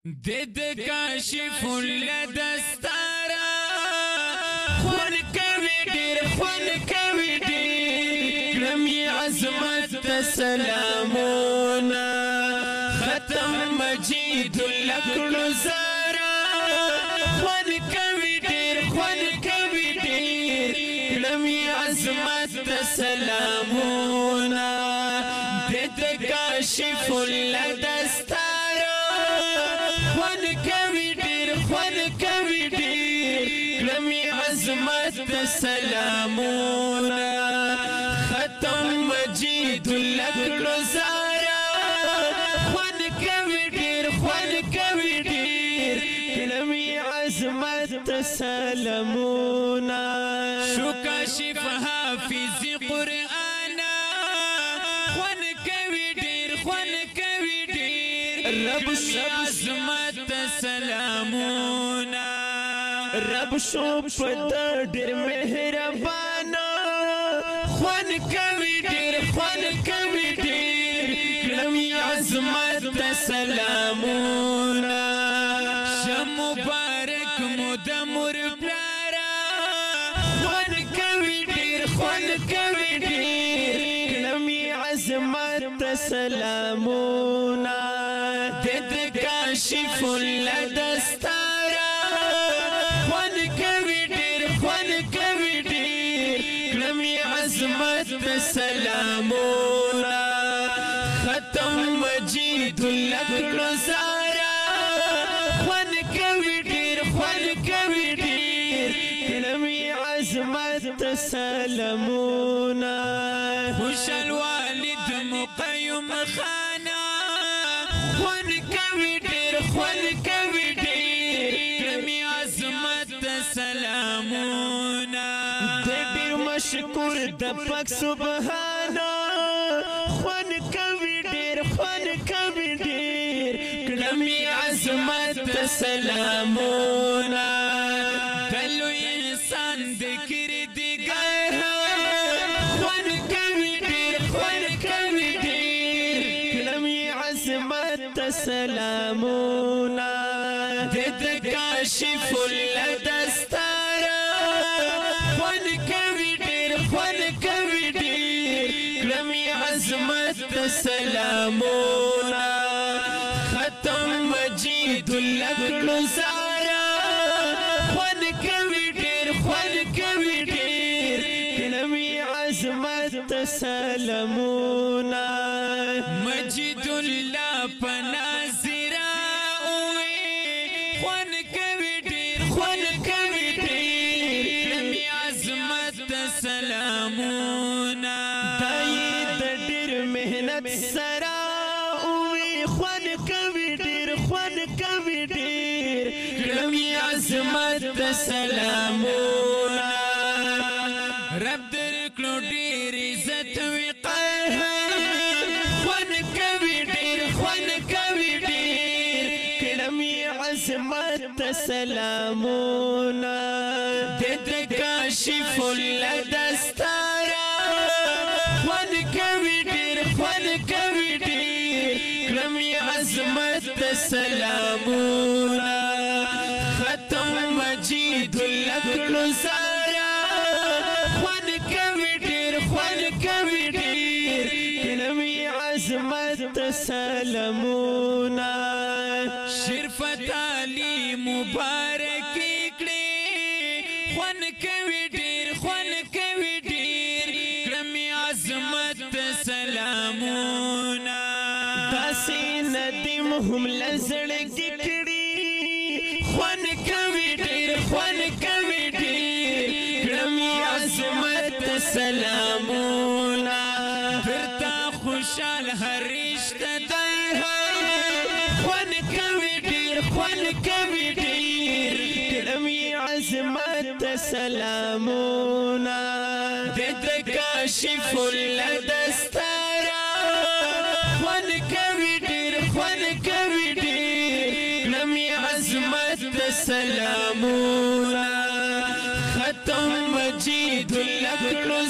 دد کاشف لدستارا خون کوي ډیر خون کوي ډیر کلمي عظمت سلامونا ختم مجید لکړو زارا خون کوي ډیر خون کوي ډیر کلمي عظمت سلامونا دد کاشف لدستارا خون کوي ډیر خون کوي ډیر کلمي عظمت سلامونا ختم مجید لکړو زارا خون کوي ډیر خون کوي ډیر کلمي عظمت سلامونا شو کاشف حافظ قرآن خون کوي ډیر خون کوي ډیر رب عظمت سلامونا رب شو پد ډیر مهربان خون کوي ډیر خون کوي ډیر کلمي عظمت سلامونا شم مبارک مدمر پلارا خون کوي ډیر خون کوي ډیر کلمي عظمت سلامونا دد کاشف لدستارا خون کوي ډیر خون کوي ډیر کلمي عظمت سلامونا ختم مجید لکړو زارا خون کوي ډیر خون کوي ډیر کلمي عظمت سلامونا خوشال والد مقیم خانا خون کوي ډیر خون کوي ډیر کلمي عظمت سلامونا ډیر مشکور د پاک سبحانا خون کوي ډیر خون کوي ډیر کلمي عظمت سلامونا دلو انسان ذکر دیگر خون کوي ډیر خون کوي ډیر کلمي عظمت سلامونا دد کاشف لدستارا خون کوي ډیر خون کوي ډیر کلمي عظمت سلامونا ختم مجید لکړو زارا خون کوي ډیر خون کوي ډیر کلمي عظمت سلامونا مجید الله پنازرا اوي خون کوي ډیر خون کوي ډیر کلمي عظمت سلامونا دای د ډیر مهنت سرا اوي خون کوي ډیر خون کوي ډیر کلمي عظمت سلامونا رب درکړو ډیر عزت وقار خون کوي ډیر خون کوي ډیر کلمي عظمت سلامونا دد کاشف لدستارا خون کوي ډیر خون کوي ډیر کلمي عظمت سلامونا ختم مجید لکړو زارا خون کوي ډیر خون کوي ډیر کلمي عظمت سلامونا شرفت علی مبارک کړي خون کوي ډیر خون کوي ډیر کلمي عظمت سلامونا داسې ندیم هم لزړګي کړي خون کوي ډیر خون کوي ډیر کلمي عظمت سلامونا فرتا خوشال هرشت دای خون کوي ډیر خون کوي ډیر کلمي عظمت سلامونا دد کاشف لدستارا خون کوي ډیر خون کوي ډیر کلمي عظمت سلامونا ختم مجید لکړو